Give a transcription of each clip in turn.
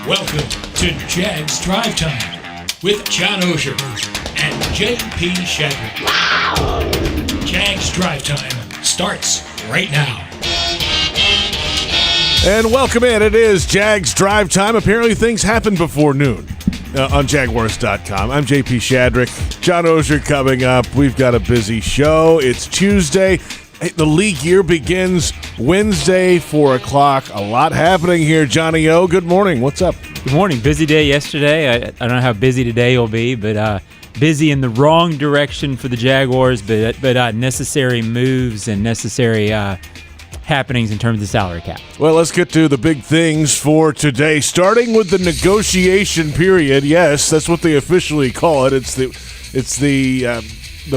Welcome to Jags Drive Time with John Oehser and J.P. Shadrick. Jags Drive Time starts right now. And welcome in. It is Jags Drive Time. Apparently things happen before noon on Jaguars.com. I'm J.P. Shadrick. John Oehser coming up. We've got a busy show. It's Tuesday. The league year begins Wednesday, 4 o'clock. A lot happening here. Johnny O, good morning. What's up? Good morning. Busy day yesterday. I don't know how busy today will be, but busy in the wrong direction for the Jaguars, but necessary moves and necessary happenings in terms of the salary cap. Well, let's get to the big things for today, starting with the negotiation period. Yes, that's what they officially call it. It's the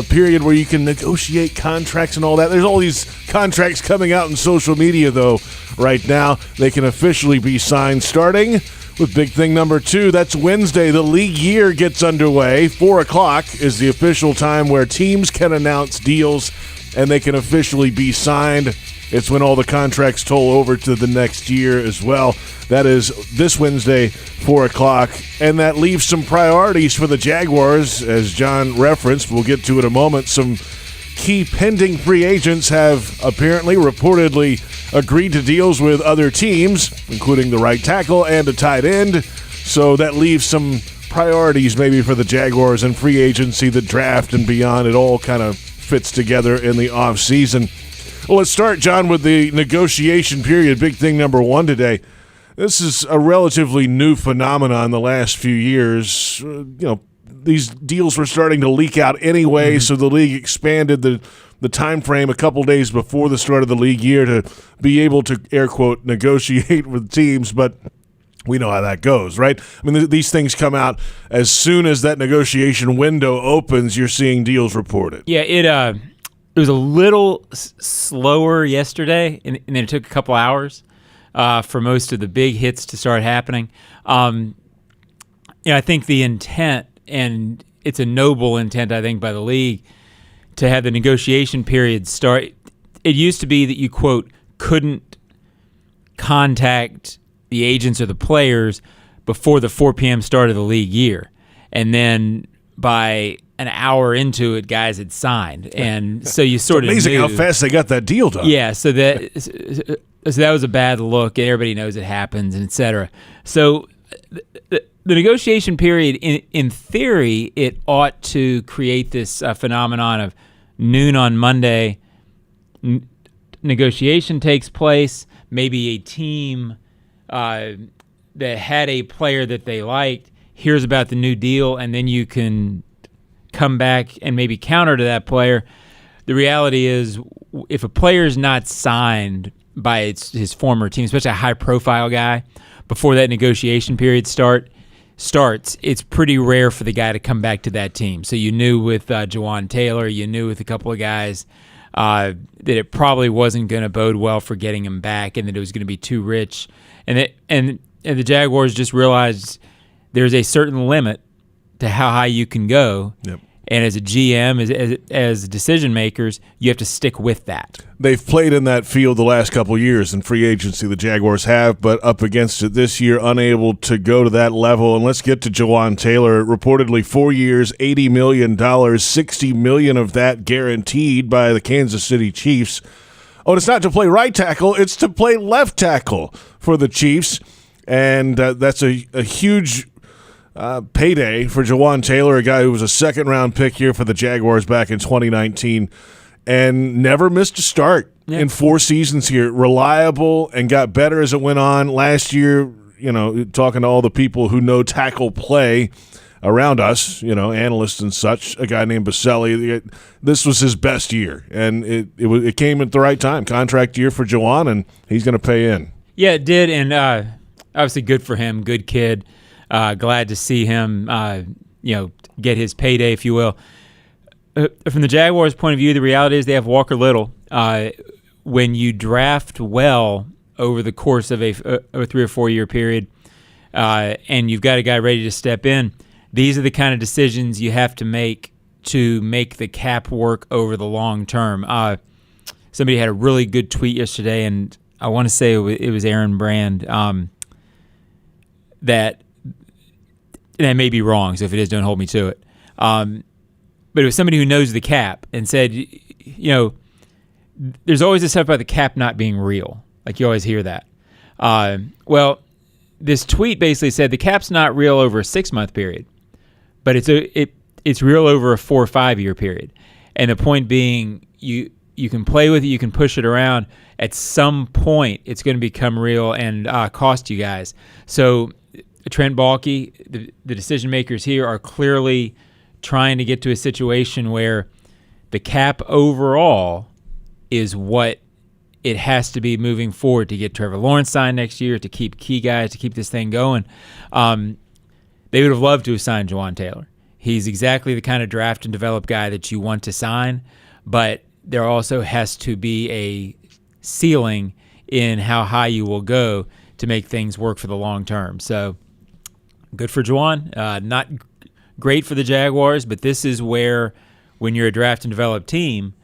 period where you can negotiate contracts and all that. There's all these contracts coming out in social media, though, right now. They can officially be signed, starting with big thing number 2. That's Wednesday. The league year gets underway. 4 o'clock is the official time where teams can announce deals and they can officially be signed. It's when all the contracts toll over to the next year as well. That is this Wednesday, 4 o'clock. And that leaves some priorities for the Jaguars, as John referenced. We'll get to in a moment. Some key pending free agents have reportedly agreed to deals with other teams, including the right tackle and a tight end. So that leaves some priorities maybe for the Jaguars and free agency, the draft, and beyond. It all kind of fits together in the offseason. Well, let's start, John, with the negotiation period. Big thing number 1 today. This is a relatively new phenomenon in the last few years. These deals were starting to leak out anyway, so the league expanded the time frame a couple days before the start of the league year to be able to, air quote, negotiate with teams, but we know how that goes, right? I mean, these things come out as soon as that negotiation window opens, you're seeing deals reported. Yeah, it was a little slower yesterday, and then it took a couple hours for most of the big hits to start happening. I think the intent, and it's a noble intent, I think, by the league, to have the negotiation period start. It used to be that you, quote, couldn't contact the agents or the players before the 4 p.m. start of the league year. And then by an hour into it, guys had signed, and so you sort of amazing knew how fast they got that deal done. Yeah, so that was a bad look, and everybody knows it happens, and et cetera. So the negotiation period, in theory, it ought to create this phenomenon of noon on Monday. Negotiation takes place. Maybe a team that had a player that they liked hears about the new deal, and then you can come back and maybe counter to that player. The reality is, if a player is not signed by his former team, especially a high-profile guy, before that negotiation period starts, it's pretty rare for the guy to come back to that team. So you knew with Jawan Taylor, you knew with a couple of guys that it probably wasn't going to bode well for getting him back, and that it was going to be too rich. And the Jaguars just realized there's a certain limit to how high you can go. Yep. And as a GM, as decision makers, you have to stick with that. They've played in that field the last couple of years in free agency, the Jaguars have, but up against it this year, unable to go to that level. And let's get to Jawan Taylor. Reportedly 4 years, $80 million, $60 million of that guaranteed by the Kansas City Chiefs. Oh, and it's not to play right tackle, it's to play left tackle for the Chiefs. And that's a huge payday for Jawan Taylor, a guy who was a second-round pick here for the Jaguars back in 2019 and never missed a start in 4 seasons here. Reliable and got better as it went on. Last year, talking to all the people who know tackle play around us, analysts and such, a guy named Baselli, this was his best year, and it came at the right time. Contract year for Jawan, and he's going to pay in. Yeah, it did, and obviously good for him, good kid. Glad to see him, get his payday, if you will. From the Jaguars' point of view, the reality is they have Walker Little. When you draft well over the course of a 3 or 4 year period, and you've got a guy ready to step in, these are the kind of decisions you have to make the cap work over the long term. Somebody had a really good tweet yesterday, and I want to say it was Aaron Brand. that, and I may be wrong, so if it is, don't hold me to it. But it was somebody who knows the cap and said, there's always this stuff about the cap not being real. Like you always hear that. Well, this tweet basically said the cap's not real over a 6-month period, but it's real over a 4 or 5 year period. And the point being, you can play with it, you can push it around. At some point, it's going to become real and cost you guys. So Trent Baalke, the decision makers here are clearly trying to get to a situation where the cap overall is what it has to be moving forward to get Trevor Lawrence signed next year, to keep key guys, to keep this thing going. They would have loved to have signed Jawan Taylor. He's exactly the kind of draft and develop guy that you want to sign, but there also has to be a ceiling in how high you will go to make things work for the long term. So good for Jawan. Not great for the Jaguars, but this is where, when you're a draft and develop team,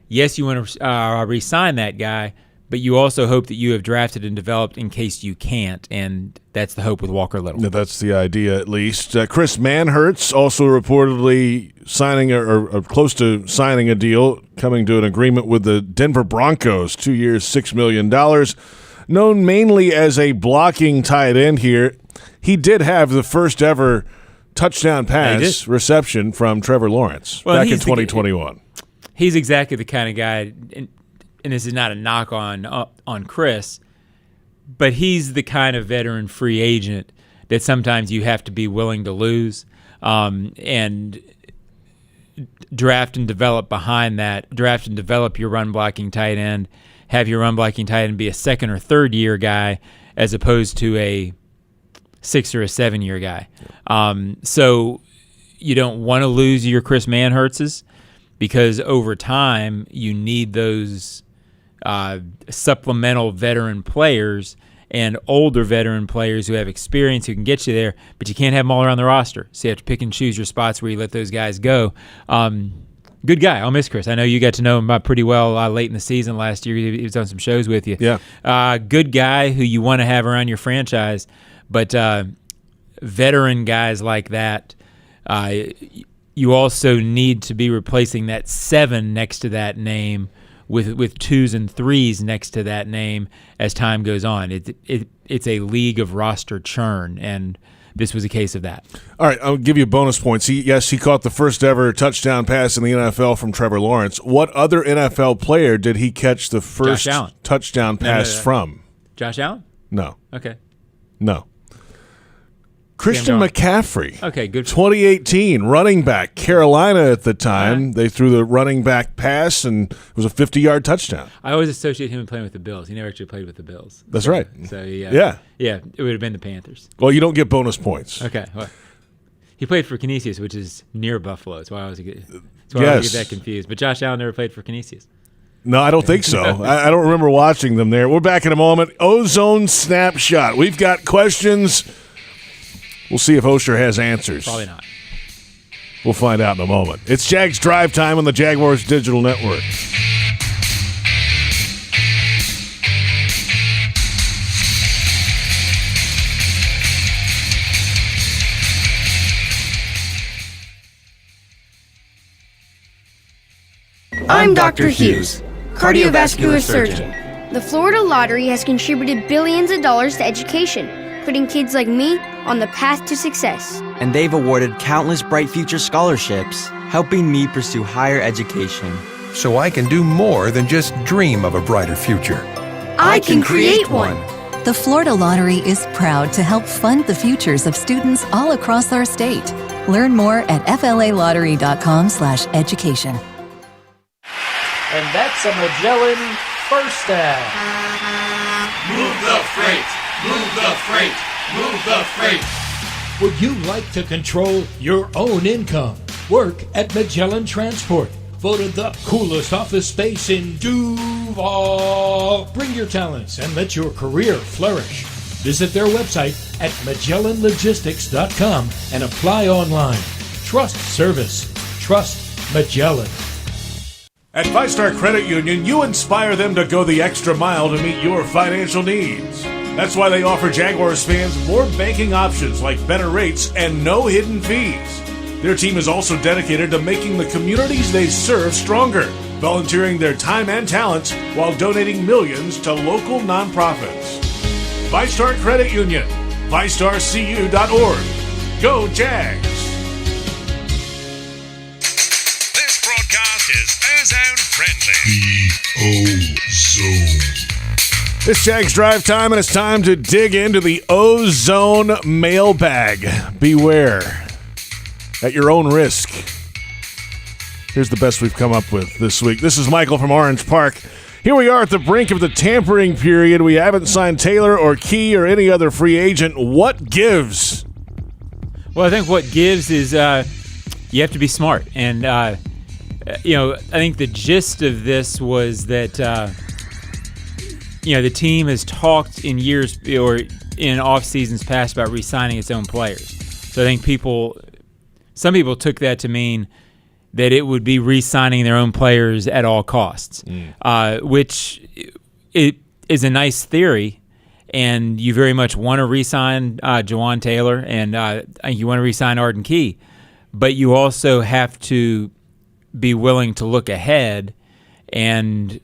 yes, you want to re-sign that guy, but you also hope that you have drafted and developed in case you can't, and that's the hope with Walker Little. No, that's the idea, at least. Chris Manhertz also reportedly signing or close to signing a deal, coming to an agreement with the Denver Broncos, 2 years, $6 million. Known mainly as a blocking tight end here, he did have the first ever touchdown pass reception from Trevor Lawrence back in 2021. He's exactly the kind of guy, and this is not a knock on Chris, but he's the kind of veteran free agent that sometimes you have to be willing to lose and draft and develop behind that. Draft and develop your run blocking tight end, have your run blocking tight end be a 2nd or 3rd year guy as opposed to a 6 or a 7 year guy. So you don't want to lose your Chris Manhertzes, because over time you need those supplemental veteran players and older veteran players who have experience who can get you there, but you can't have them all around the roster. So you have to pick and choose your spots where you let those guys go. Good guy. I'll miss Chris. I know you got to know him pretty well late in the season last year. He was on some shows with you. Yeah. Good guy who you want to have around your franchise, but veteran guys like that, you also need to be replacing that 7 next to that name with 2s and 3s next to that name as time goes on. It's a league of roster churn, and this was a case of that. All right, I'll give you bonus points. He caught the first ever touchdown pass in the NFL from Trevor Lawrence. What other NFL player did he catch the first touchdown pass from? Josh Allen? No. Okay. No. Christian McCaffrey. Okay, good. 2018, running back, Carolina at the time. Right. They threw the running back pass, and it was a 50-yard touchdown. I always associate him playing with the Bills. He never actually played with the Bills. That's right. So, Yeah, it would have been the Panthers. Well, you don't get bonus points. Okay. Well, he played for Canisius, which is near Buffalo. That's why I always get that confused. But Josh Allen never played for Canisius. No, I don't think so. I don't remember watching them there. We're back in a moment. Ozone Snapshot. We've got questions. We'll see if Oehser has answers. Probably not. We'll find out in a moment. It's Jags Drive Time on the Jaguars Digital Network. I'm Dr. Hughes, cardiovascular surgeon. The Florida Lottery has contributed billions of dollars to education, putting kids like me on the path to success. And they've awarded countless Bright Future scholarships, helping me pursue higher education. So I can do more than just dream of a brighter future. I can create one. The Florida Lottery is proud to help fund the futures of students all across our state. Learn more at flalottery.com/education. And that's a Magellan first down. Move the freight! Move the freight! Move the freight! Would you like to control your own income? Work at Magellan Transport. Voted the coolest office space in Duval. Bring your talents and let your career flourish. Visit their website at MagellanLogistics.com and apply online. Trust service. Trust Magellan. At Five Star Credit Union, you inspire them to go the extra mile to meet your financial needs. That's why they offer Jaguars fans more banking options like better rates and no hidden fees. Their team is also dedicated to making the communities they serve stronger, volunteering their time and talents while donating millions to local nonprofits. VyStar Credit Union, VyStarCU.org. Go Jags! This broadcast is ozone friendly. The Ozone. It's Jags Drive Time, and it's time to dig into the Ozone mailbag. Beware. At your own risk. Here's the best we've come up with this week. This is Michael from Orange Park. Here we are at the brink of the tampering period. We haven't signed Taylor or Key or any other free agent. What gives? Well, I think what gives is you have to be smart. And, I think the gist of this was that, the team has talked in years or in off seasons past about re-signing its own players. So I think some people took that to mean that it would be re-signing their own players at all costs, which it is a nice theory, and you very much want to re-sign Jawan Taylor, and you want to re-sign Arden Key, but you also have to be willing to look ahead and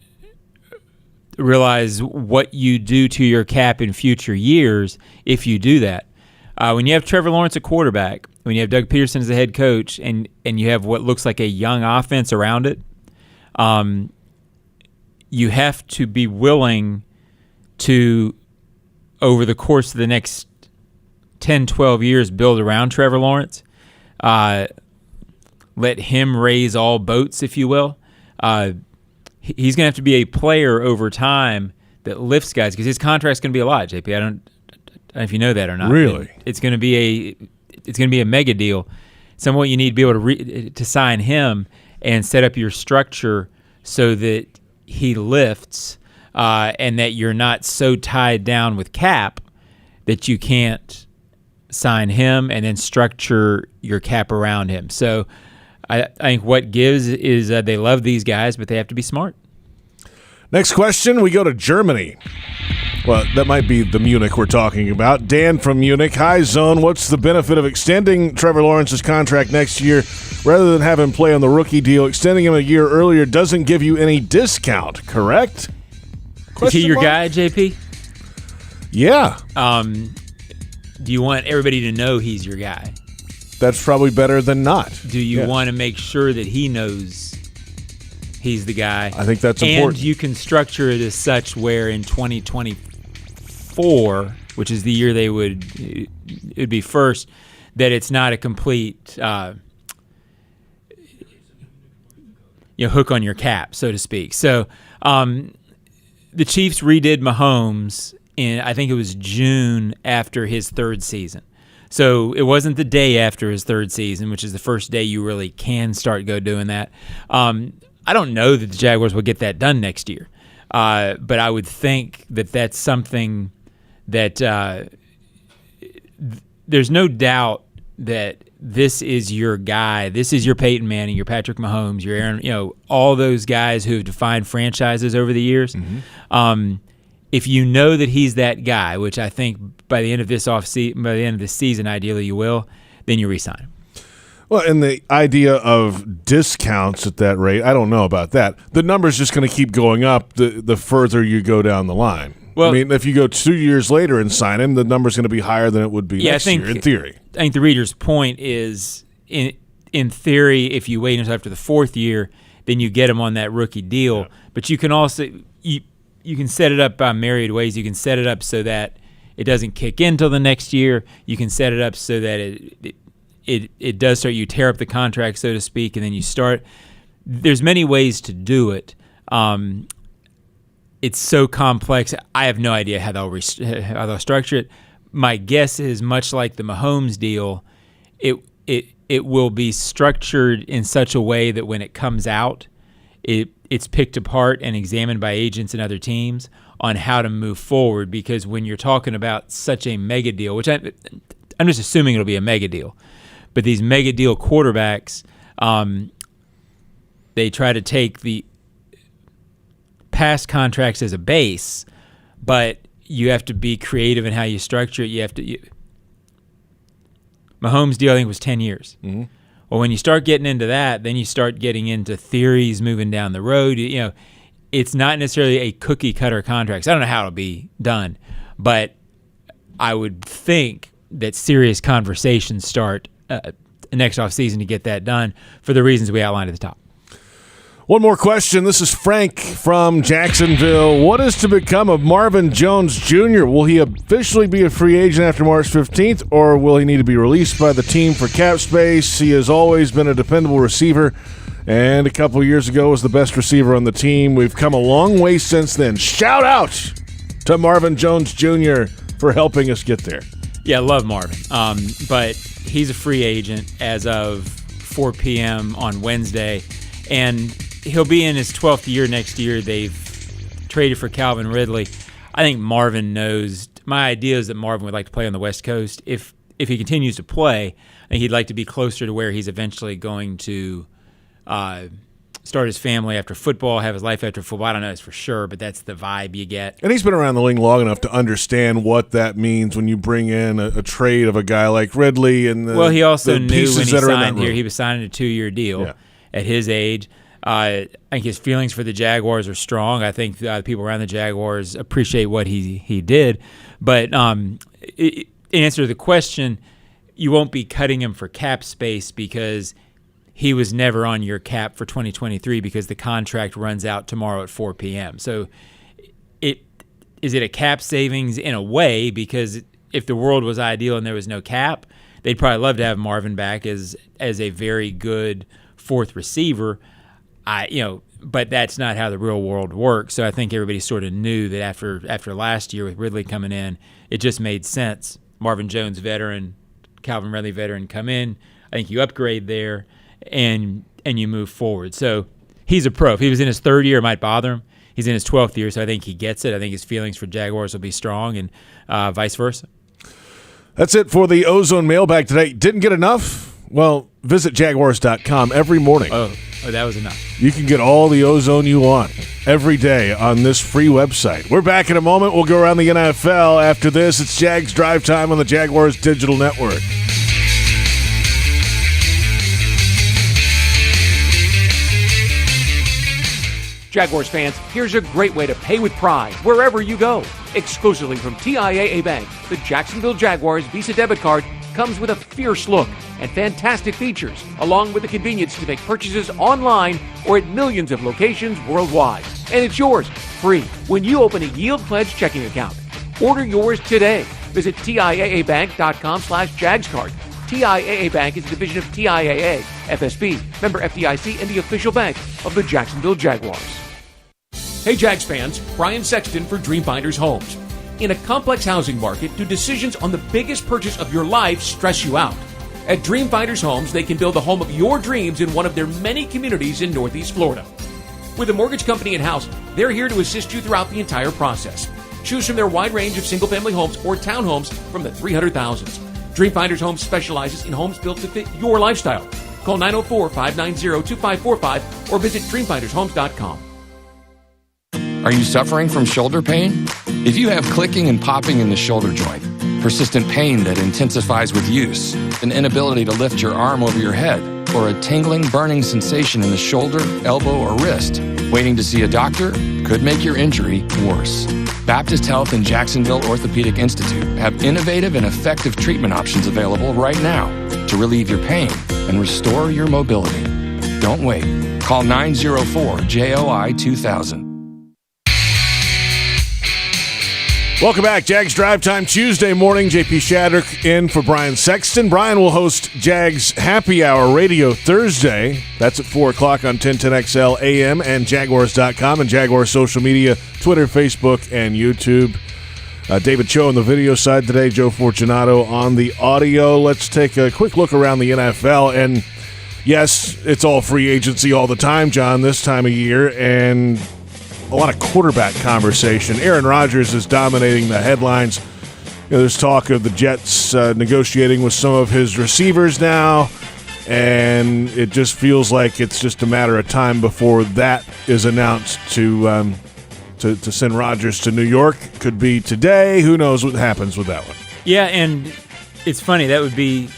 realize what you do to your cap in future years if you do that. When you have Trevor Lawrence at quarterback, when you have Doug Peterson as the head coach, and you have what looks like a young offense around it, you have to be willing to, over the course of the next 10, 12 years, build around Trevor Lawrence. Let him raise all boats, if you will. He's going to have to be a player over time that lifts guys, because his contract's going to be a lot, JP. I don't know if you know that or not. Really? It's going to be a mega deal. Some of what you need to be able to sign him and set up your structure so that he lifts, and that you're not so tied down with cap that you can't sign him and then structure your cap around him. So I think what gives is they love these guys, but they have to be smart. Next question, we go to Germany. Well, that might be the Munich we're talking about. Dan from Munich. Hi, Zone. What's the benefit of extending Trevor Lawrence's contract next year rather than have him play on the rookie deal? Extending him a year earlier doesn't give you any discount, correct? Is he your guy, JP? Yeah. Do you want everybody to know he's your guy? That's probably better than not. Do you want to make sure that he knows he's the guy? I think that's important. And you can structure it as such where in 2024, which is the year it'd be first, that it's not a complete hook on your cap, so to speak. So the Chiefs redid Mahomes in, I think it was June after his third season. So it wasn't the day after his third season, which is the first day you really can start doing that. I don't know that the Jaguars will get that done next year, but I would think that that's something that there's no doubt that this is your guy. This is your Peyton Manning, your Patrick Mahomes, your Aaron, all those guys who have defined franchises over the years. Mm-hmm. If you know that he's that guy, which I think by the end of this season, ideally you will, then you re-sign him. Well, and the idea of discounts at that rate, I don't know about that. The number's just going to keep going up the further you go down the line. Well, I mean, if you go 2 years later and sign him, the number's going to be higher than it would be next year, in theory. I think the reader's point is, in theory, if you wait until after the fourth year, then you get him on that rookie deal. Yeah. But you can also you can set it up by myriad ways. You can set it up so that it doesn't kick in until the next year. You can set it up so that it does start. You tear up the contract, so to speak, and then you start. There's many ways to do it. It's so complex. I have no idea how they'll structure it. My guess is much like the Mahomes deal, it will be structured in such a way that when it comes out, it's picked apart and examined by agents and other teams on how to move forward. Because when you're talking about such a mega deal, which I'm just assuming it'll be a mega deal, but these mega deal quarterbacks, they try to take the past contracts as a base, but you have to be creative in how you structure it. Mahomes' deal, I think, was 10 years. Mm-hmm. Well, when you start getting into that, then you start getting into theories moving down the road. It's not necessarily a cookie-cutter contract. So I don't know how it'll be done, but I would think that serious conversations start next offseason to get that done for the reasons we outlined at the top. One more question. This is Frank from Jacksonville. What is to become of Marvin Jones Jr.? Will he officially be a free agent after March 15th, or will he need to be released by the team for cap space? He has always been a dependable receiver, and a couple of years ago was the best receiver on the team. We've come a long way since then. Shout out to Marvin Jones Jr. for helping us get there. Yeah, I love Marvin, but he's a free agent as of 4 p.m. on Wednesday, and he'll be in his 12th year next year. They've traded for Calvin Ridley. I think Marvin knows. My idea is that Marvin would like to play on the West Coast. If he continues to play, I think he'd like to be closer to where he's eventually going to start his family after football, have his life after football. I don't know this for sure, but that's the vibe you get. And he's been around the league long enough to understand what that means when you bring in a trade of a guy like Ridley. And he also knew when he signed here, he was signing a 2-year deal at his age. I think his feelings for the Jaguars are strong. I think the people around the Jaguars appreciate what he did. But in answer to the question, you won't be cutting him for cap space because he was never on your cap for 2023 because the contract runs out tomorrow at 4 p.m. So is it a cap savings in a way? Because if the world was ideal and there was no cap, they'd probably love to have Marvin back as a very good fourth receiver. But that's not how the real world works. So I think everybody sort of knew that after last year with Ridley coming in, it just made sense. Marvin Jones, veteran, Calvin Ridley, veteran, come in. I think you upgrade there and you move forward. So he's a pro. If he was in his third year, it might bother him. He's in his 12th year, so I think he gets it. I think his feelings for Jaguars will be strong and vice versa. That's it for the Ozone Mailbag today. Didn't get enough? Well, visit Jaguars.com every morning. Oh, that was enough. You can get all the ozone you want every day on this free website. We're back in a moment. We'll go around the NFL. After this, it's Jags Drive Time on the Jaguars Digital Network. Jaguars fans, here's a great way to pay with pride wherever you go. Exclusively from TIAA Bank, the Jacksonville Jaguars Visa debit card comes with a fierce look and fantastic features, along with the convenience to make purchases online or at millions of locations worldwide. And it's yours, free, when you open a Yield Pledge checking account. Order yours today. Visit TIAABank.com/JagsCard. TIAA Bank is a division of TIAA, FSB, member FDIC, and the official bank of the Jacksonville Jaguars. Hey Jags fans, Brian Sexton for Dreamfinders Homes. In a complex housing market, do decisions on the biggest purchase of your life stress you out? At Dreamfinders Homes, they can build the home of your dreams in one of their many communities in Northeast Florida. With a mortgage company in-house, they're here to assist you throughout the entire process. Choose from their wide range of single-family homes or townhomes from the 300,000s. Dreamfinders Homes specializes in homes built to fit your lifestyle. Call 904-590-2545 or visit dreamfindershomes.com. Are you suffering from shoulder pain? If you have clicking and popping in the shoulder joint, persistent pain that intensifies with use, an inability to lift your arm over your head, or a tingling, burning sensation in the shoulder, elbow, or wrist, waiting to see a doctor could make your injury worse. Baptist Health and Jacksonville Orthopedic Institute have innovative and effective treatment options available right now to relieve your pain and restore your mobility. Don't wait. Call 904-JOI-2000. Welcome back. Jags Drive Time Tuesday morning. J.P. Shadrick in for Brian Sexton. Brian will host Jags Happy Hour Radio Thursday. That's at 4 o'clock on 1010XL AM and Jaguars.com and Jaguars social media, Twitter, Facebook, and YouTube. David Cho on the video side today, Joe Fortunato on the audio. Let's take a quick look around the NFL. And, yes, it's all free agency all the time, John, this time of year. And a lot of quarterback conversation. Aaron Rodgers is dominating the headlines. There's talk of the Jets negotiating with some of his receivers now, and it just feels like it's just a matter of time before that is announced to to send Rodgers to New York. Could be today. Who knows what happens with that one? Yeah, and it's funny. That would be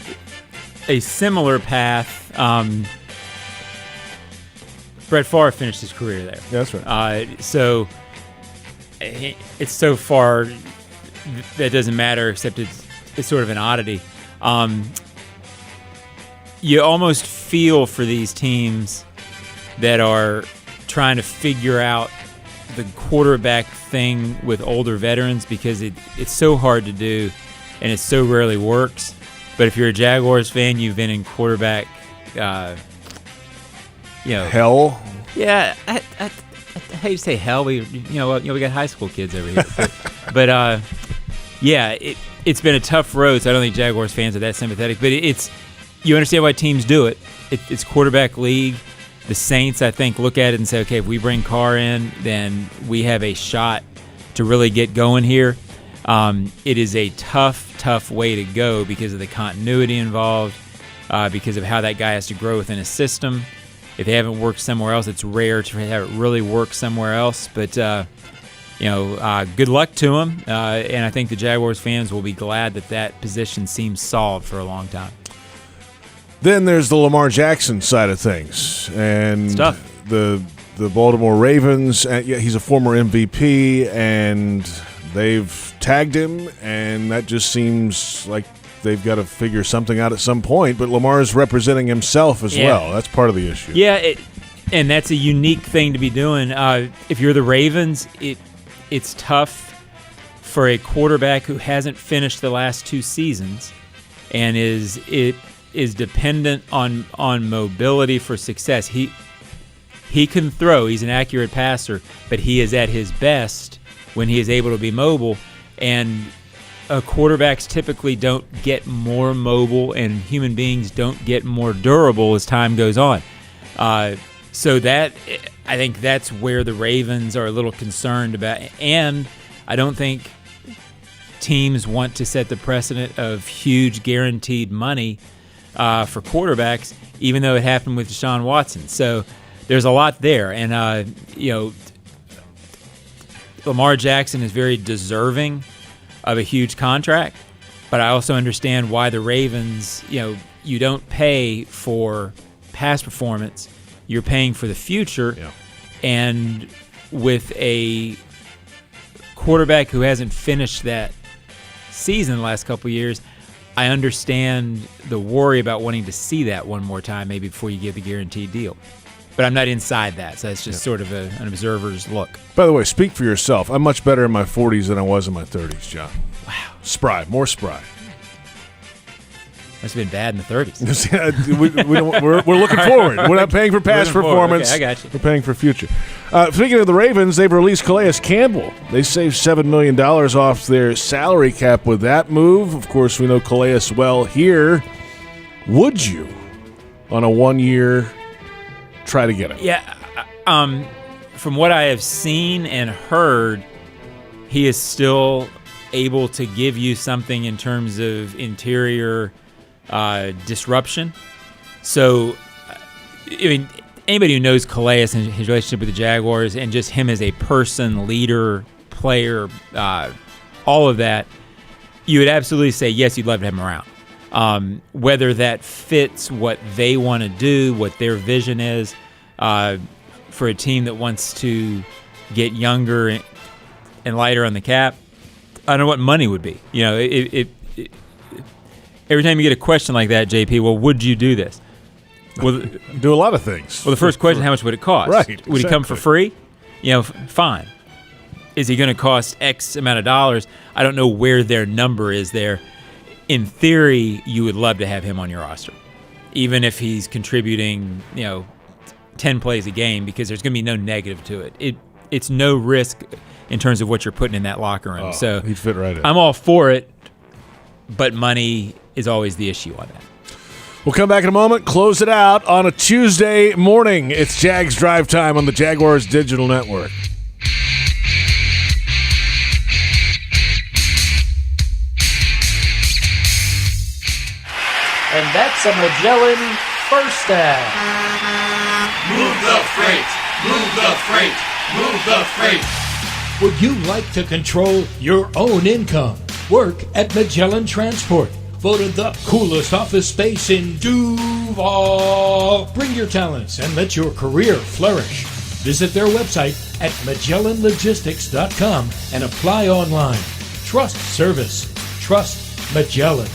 a similar path. Brett Favre finished his career there. Yeah, that's right. So it's so far that doesn't matter, except it's sort of an oddity. You almost feel for these teams that are trying to figure out the quarterback thing with older veterans, because it's so hard to do and it so rarely works. But if you're a Jaguars fan, you've been in quarterback, hell. Yeah, I hate to say hell. We got high school kids over here, but yeah, it's been a tough road. So I don't think Jaguars fans are that sympathetic. But you understand why teams do it. It's quarterback league. The Saints, I think, look at it and say, okay, if we bring Carr in, then we have a shot to really get going here. It is a tough way to go because of the continuity involved, because of how that guy has to grow within a system. If they haven't worked somewhere else, it's rare to have it really work somewhere else. But, good luck to him. And I think the Jaguars fans will be glad that position seems solved for a long time. Then there's the Lamar Jackson side of things. And the Baltimore Ravens, he's a former MVP, and they've tagged him, and that just seems like they've got to figure something out at some point. But Lamar is representing himself as well. That's part of the issue. Yeah, and that's a unique thing to be doing. If you're the Ravens, it's tough for a quarterback who hasn't finished the last 2 seasons and is dependent on mobility for success. He can throw. He's an accurate passer, but he is at his best when he is able to be mobile. And quarterbacks typically don't get more mobile, and human beings don't get more durable as time goes on. So that, I think that's where the Ravens are a little concerned about. And I don't think teams want to set the precedent of huge guaranteed money for quarterbacks, even though it happened with Deshaun Watson. So there's a lot there. And, Lamar Jackson is very deserving of a huge contract, but I also understand why the Ravens, you don't pay for past performance, you're paying for the future. Yeah. And with a quarterback who hasn't finished that season the last couple of years, I understand the worry about wanting to see that one more time, maybe before you give the guaranteed deal. But I'm not inside that, so that's just sort of an observer's look. By the way, speak for yourself. I'm much better in my 40s than I was in my 30s, John. Wow. Spry, more spry. Must have been bad in the 30s. we're looking forward. We're not paying for past performance. Okay, I got you. We're paying for future. Speaking of the Ravens, they've released Calais Campbell. They saved $7 million off their salary cap with that move. Of course, we know Calais well here. Would you, on a 1-year, try to get him? Yeah. From what I have seen and heard, he is still able to give you something in terms of interior disruption. So, anybody who knows Calais and his relationship with the Jaguars and just him as a person, leader, player, all of that, you would absolutely say, yes, you'd love to have him around. Whether that fits what they want to do, what their vision is, for a team that wants to get younger and lighter on the cap, I don't know what money would be. Every time you get a question like that, JP, well, would you do this? Well, do a lot of things. Well, the first question, how much would it cost? Right. Would he come for free? Fine. Is he going to cost X amount of dollars? I don't know where their number is there. In theory, you would love to have him on your roster, even if he's contributing, 10 plays a game, because there's going to be no negative to it. It's no risk in terms of what you're putting in that locker room. So he'd fit right in. I'm all for it, but money is always the issue on that. We'll come back in a moment, close it out on a Tuesday morning. It's Jags Drive Time on the Jaguars Digital Network. And that's a Magellan first down. Move the freight. Move the freight. Move the freight. Would you like to control your own income? Work at Magellan Transport. Voted the coolest office space in Duval. Bring your talents and let your career flourish. Visit their website at MagellanLogistics.com and apply online. Trust service. Trust Magellan.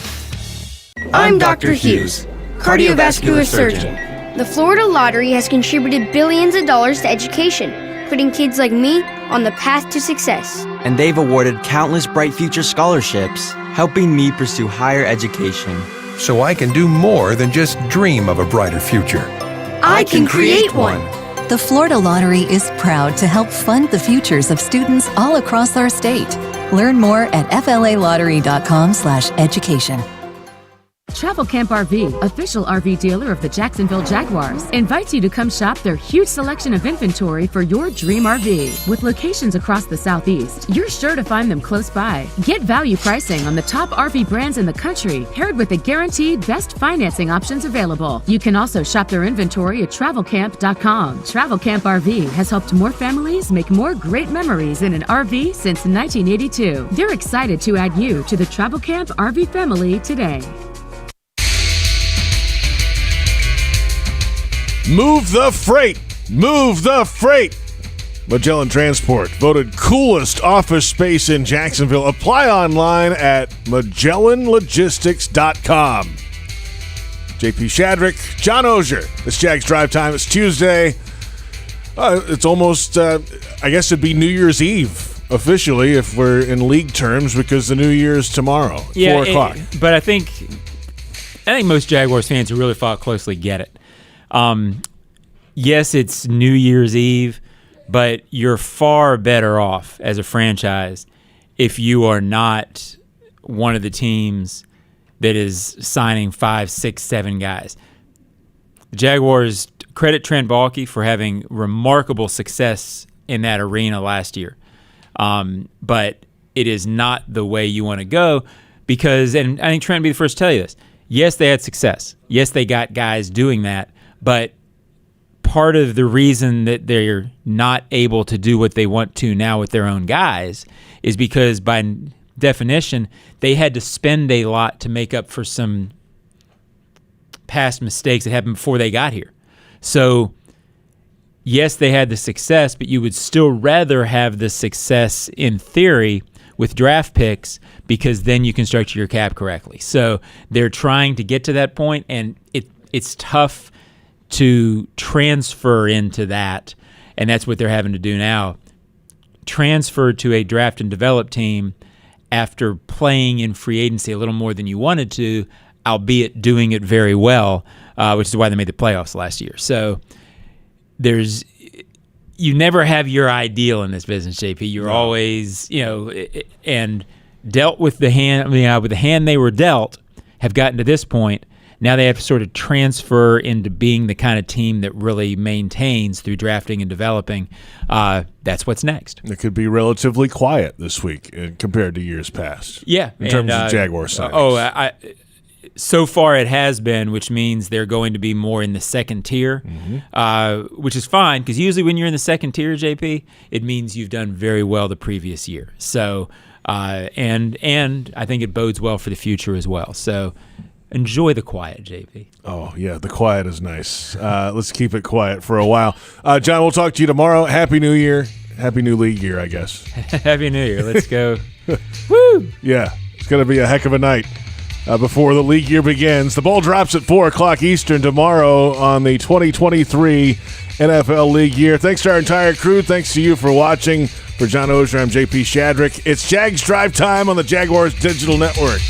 I'm Dr. Hughes, cardiovascular surgeon. The Florida Lottery has contributed billions of dollars to education, putting kids like me on the path to success. And they've awarded countless Bright Future scholarships, helping me pursue higher education. So I can do more than just dream of a brighter future. I can create one. The Florida Lottery is proud to help fund the futures of students all across our state. Learn more at flalottery.com/education. Travel Camp RV, official RV dealer of the Jacksonville Jaguars, invites you to come shop their huge selection of inventory for your dream RV. With locations across the Southeast, you're sure to find them close by. Get value pricing on the top RV brands in the country, paired with the guaranteed best financing options available. You can also shop their inventory at travelcamp.com. Travel Camp RV has helped more families make more great memories in an RV since 1982. They're excited to add you to the Travel Camp RV family today. Move the freight! Move the freight! Magellan Transport, voted coolest office space in Jacksonville. Apply online at MagellanLogistics.com. J.P. Shadrick, John Oehser. It's Jags Drive Time. It's Tuesday. It's almost, I guess it'd be New Year's Eve, officially, if we're in league terms, because the New Year's tomorrow, 4 o'clock. But I think most Jaguars fans who really follow closely get it. Yes, it's New Year's Eve, but you're far better off as a franchise if you are not one of the teams that is signing 5, 6, 7 guys. The Jaguars credit Trent Baalke for having remarkable success in that arena last year. But it is not the way you want to go because, and I think Trent would be the first to tell you this, yes, they had success. Yes, they got guys doing that. But part of the reason that they're not able to do what they want to now with their own guys is because by definition, they had to spend a lot to make up for some past mistakes that happened before they got here. So, yes, they had the success, but you would still rather have the success in theory with draft picks because then you can structure your cap correctly. So they're trying to get to that point, and it's tough to transfer into that, and that's what they're having to do now. Transfer to a draft and develop team after playing in free agency a little more than you wanted to, albeit doing it very well, which is why they made the playoffs last year. So you never have your ideal in this business, JP. You're always, and dealt with the hand. With the hand they were dealt, have gotten to this point. Now they have to sort of transfer into being the kind of team that really maintains through drafting and developing. That's what's next. It could be relatively quiet this week compared to years past. Yeah. In terms of Jaguar signings. So far it has been, which means they're going to be more in the second tier, which is fine because usually when you're in the second tier, JP, it means you've done very well the previous year. So, and I think it bodes well for the future as well. So, enjoy the quiet, JP. Oh, yeah, the quiet is nice. Let's keep it quiet for a while. John, we'll talk to you tomorrow. Happy New Year. Happy New League year, I guess. Happy New Year. Let's go. Woo! Yeah, it's going to be a heck of a night before the league year begins. The ball drops at 4 o'clock Eastern tomorrow on the 2023 NFL League year. Thanks to our entire crew. Thanks to you for watching. For John Oehser, I'm J.P. Shadrick. It's Jags Drive Time on the Jaguars Digital Network.